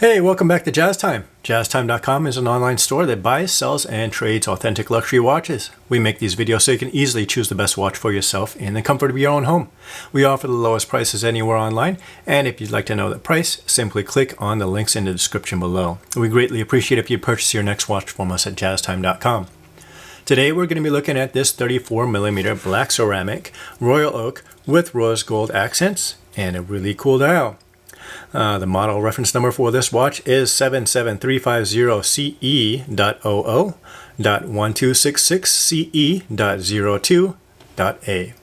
Hey, welcome back to Jazz Time. JazzTime.com is an online store that buys, sells, and trades authentic luxury watches. We make these videos so you can easily choose the best watch for yourself in the comfort of your own home. We offer the lowest prices anywhere online, and if you'd like to know the price, simply click on the links in the description below. We greatly appreciate if you purchase your next watch from us at JazzTime.com. Today we're going to be looking at this 34mm black ceramic Royal Oak with rose gold accents and a really cool dial. The model reference number for this watch is 77350CE.1266CE.02.A.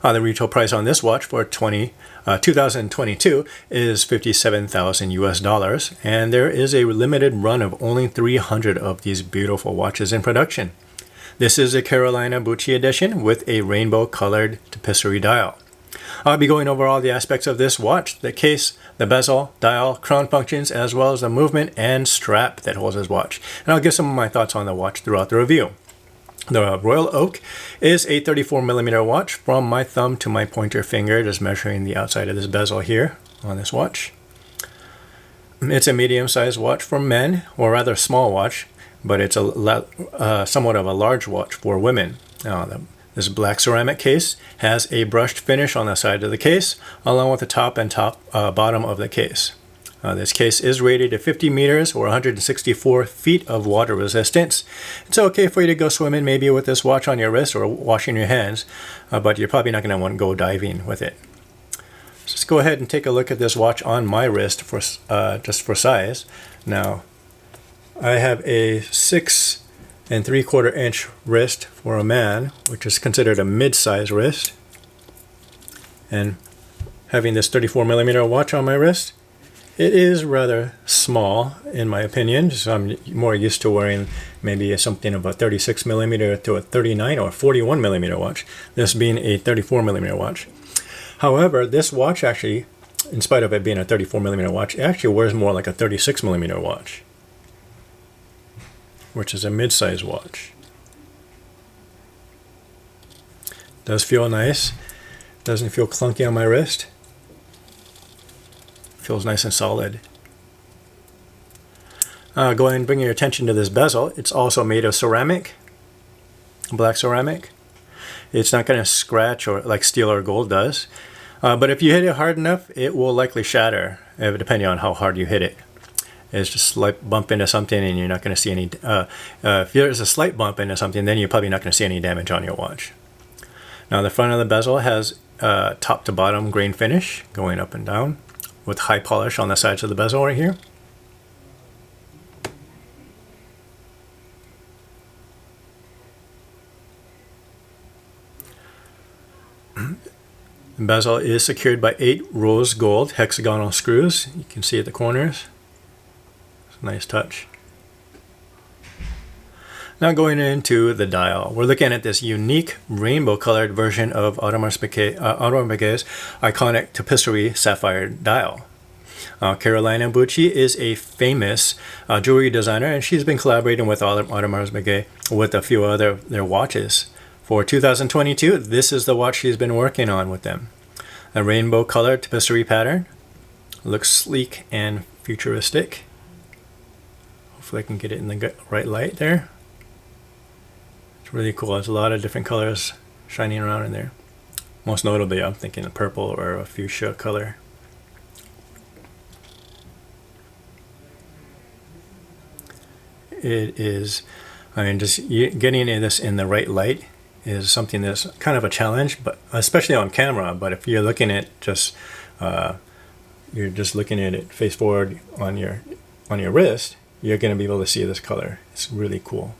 The retail price on this watch for 2022 is $57,000 US, and there is a limited run of only 300 of these beautiful watches in production. This is a Carolina Bucci edition with a rainbow colored tapisserie dial. I'll be going over all the aspects of this watch: the case, the bezel, dial, crown functions, as well as the movement and strap that holds this watch. And I'll give some of my thoughts on the watch throughout the review. The Royal Oak is a 34mm watch from my thumb to my pointer finger, just measuring the outside of this bezel here on this watch. It's a medium-sized watch for men, or rather small watch, but it's somewhat of a large watch for women. This black ceramic case has a brushed finish on the side of the case, along with the top and bottom of the case. This case is rated at 50 meters or 164 feet of water resistance. It's okay for you to go swimming maybe with this watch on your wrist or washing your hands, but you're probably not going to want to go diving with it. So let's go ahead and take a look at this watch on my wrist for just for size. Now, I have a 6 3/4 inch wrist for a man, which is considered a mid-size wrist. And having this 34mm watch on my wrist, it is rather small in my opinion. So I'm more used to wearing maybe something of a 36mm to a 39 or 41mm watch, this being a 34mm watch. However, this watch actually, in spite of it being a 34mm watch, it actually wears more like a 36mm watch, which is a mid-size watch. Does feel nice. Doesn't feel clunky on my wrist. Feels nice and solid. Go ahead and bring your attention to this bezel. It's also made of ceramic, black ceramic. It's not going to scratch or like steel or gold does. But if you hit it hard enough, it will likely shatter, depending on how hard you hit it. It's just a slight bump into something and you're not going to see any, if there's a slight bump into something, then you're probably not going to see any damage on your watch. Now the front of the bezel has top to bottom grain finish going up and down with high polish on the sides of the bezel right here. The bezel is secured by 8 rose gold hexagonal screws. You can see at the corners. Nice touch. Now going into the dial, we're looking at this unique rainbow colored version of Audemars Piguet's iconic tapisserie Sapphire Dial. Carolina Bucci is a famous jewelry designer, and she's been collaborating with Audemars Piguet with a few other their watches. For 2022, this is the watch she's been working on with them. A rainbow colored tapisserie pattern. Looks sleek and futuristic. Hopefully I can get it in the right light there. It's really cool. There's a lot of different colors shining around in there. Most notably, I'm thinking a purple or a fuchsia color. It is, I mean, just getting this in the right light is something that's kind of a challenge, but especially on camera. But if you're looking at you're just looking at it face forward on your wrist, you're going to be able to see this color. It's really cool.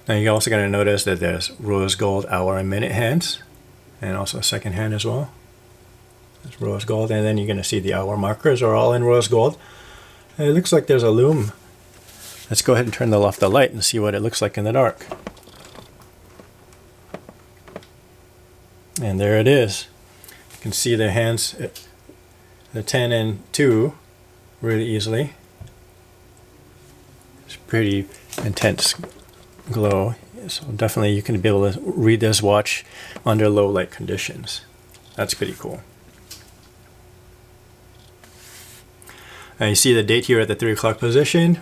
Now you're also going to notice that there's rose gold hour and minute hands, and also a second hand as well. It's rose gold, and then you're going to see the hour markers are all in rose gold. And it looks like there's a lume. Let's go ahead and turn off the light and see what it looks like in the dark. And there it is. You can see the hands, the 10 and 2, really easily. It's pretty intense glow So definitely you can be able to read this watch under low light conditions. That's pretty cool. And you see the date here at the 3 o'clock position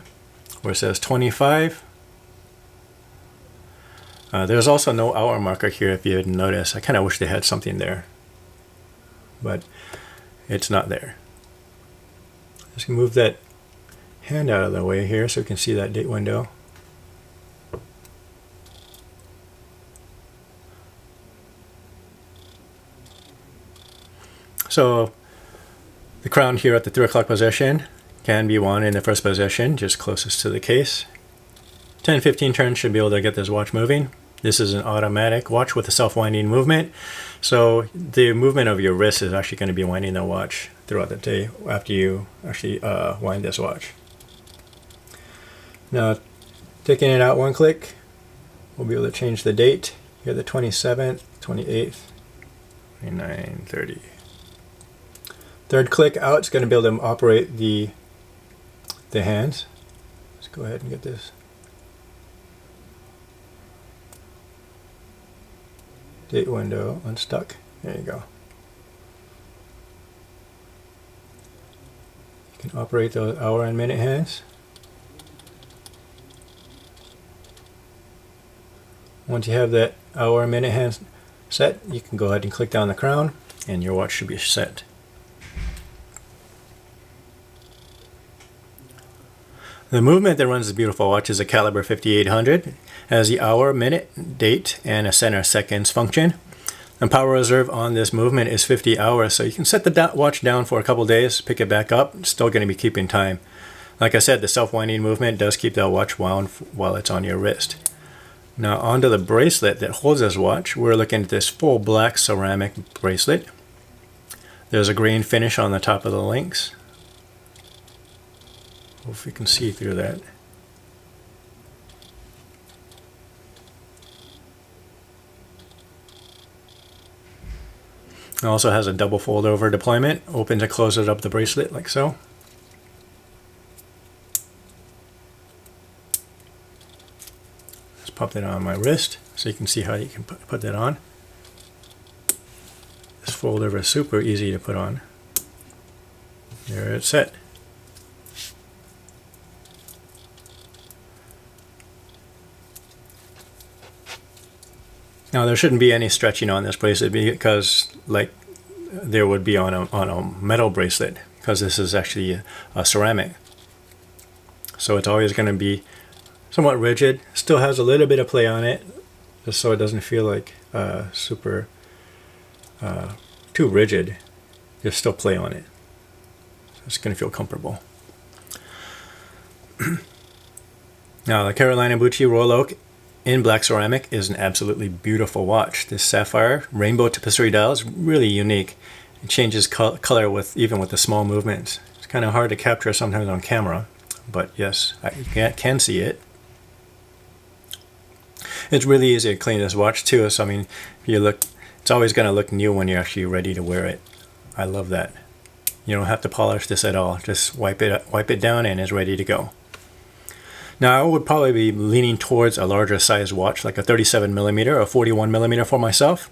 where it says 25. There's also no hour marker here if you didn't notice. I kind of wish they had something there, but it's not there. Just move that hand out of the way here so we can see that date window. So the crown here at the 3 o'clock position can be worn in the first position, just closest to the case. 10-15 turns should be able to get this watch moving. This is an automatic watch with a self-winding movement. So the movement of your wrist is actually going to be winding the watch throughout the day after you actually wind this watch. Now, taking it out one click, we'll be able to change the date. Here the 27th, 28th, 29:30. Third click out, it's going to be able to operate the hands. Let's go ahead and get this date window unstuck. There you go. You can operate those hour and minute hands. Once you have that hour and minute hands set, you can go ahead and click down the crown and your watch should be set. The movement that runs this beautiful watch is a caliber 5800. Has the hour, minute, date, and a center seconds function. The power reserve on this movement is 50 hours, so you can set the watch down for a couple days, pick it back up. It's still going to be keeping time. Like I said, the self-winding movement does keep the watch wound while it's on your wrist. Now onto the bracelet that holds this watch. We're looking at this full black ceramic bracelet. There's a green finish on the top of the links. Hope you can see through that. It also has a double fold over deployment. Opens and closes up the bracelet like so. Just pop that on my wrist so you can see how you can put that on. This fold over is super easy to put on. There it's set. Now there shouldn't be any stretching on this bracelet because like there would be on a metal bracelet, because this is actually a ceramic. So it's always going to be somewhat rigid. Still has a little bit of play on it, just so it doesn't feel like super too rigid. There's still play on it. So it's going to feel comfortable. Now the Carolina Bucci Royal Oak in black ceramic is an absolutely beautiful watch. This sapphire rainbow tapestry dial is really unique. It changes color even with the small movements. It's kind of hard to capture sometimes on camera, but yes, you can see it. It's really easy to clean this watch too. So I mean, if you look, it's always going to look new when you're actually ready to wear it. I love that. You don't have to polish this at all. Just wipe it down and it's ready to go. Now I would probably be leaning towards a larger size watch, like a 37mm or 41mm for myself.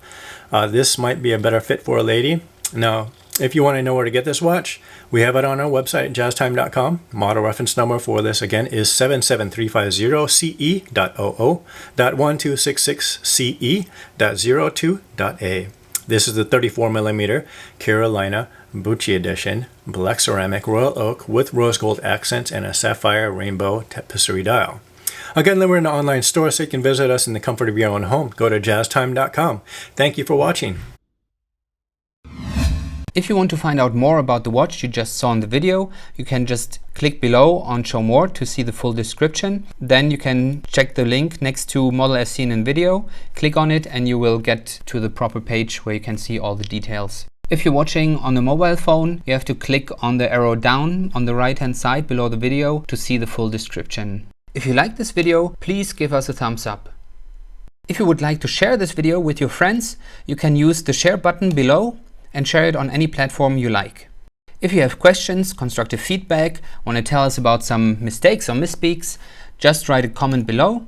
This might be a better fit for a lady. Now, if you want to know where to get this watch, we have it on our website, jazztime.com. Model reference number for this again is 77350CE.02.66CE.02.A. This is the 34mm Carolina Bucci edition, black ceramic Royal Oak with rose gold accents and a sapphire rainbow tapestry dial. Again, we're in the online store, so you can visit us in the comfort of your own home. Go to jazztime.com. Thank you for watching. If you want to find out more about the watch you just saw in the video, you can just click below on Show More to see the full description. Then you can check the link next to model as seen in video, click on it and you will get to the proper page where you can see all the details. If you're watching on a mobile phone, you have to click on the arrow down on the right hand side below the video to see the full description. If you like this video, please give us a thumbs up. If you would like to share this video with your friends, you can use the share button below and share it on any platform you like. If you have questions, constructive feedback, want to tell us about some mistakes or misspeaks, just write a comment below.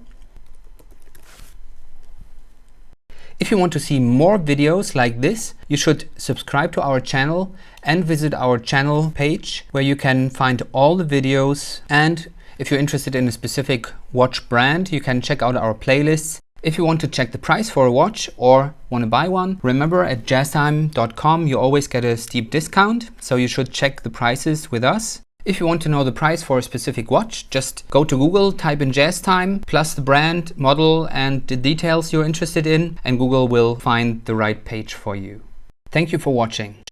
If you want to see more videos like this, you should subscribe to our channel and visit our channel page where you can find all the videos. And if you're interested in a specific watch brand, you can check out our playlists. If you want to check the price for a watch or want to buy one, remember at jazztime.com you always get a steep discount, so you should check the prices with us. If you want to know the price for a specific watch, just go to Google, type in JazzTime, plus the brand, model and the details you're interested in, and Google will find the right page for you. Thank you for watching.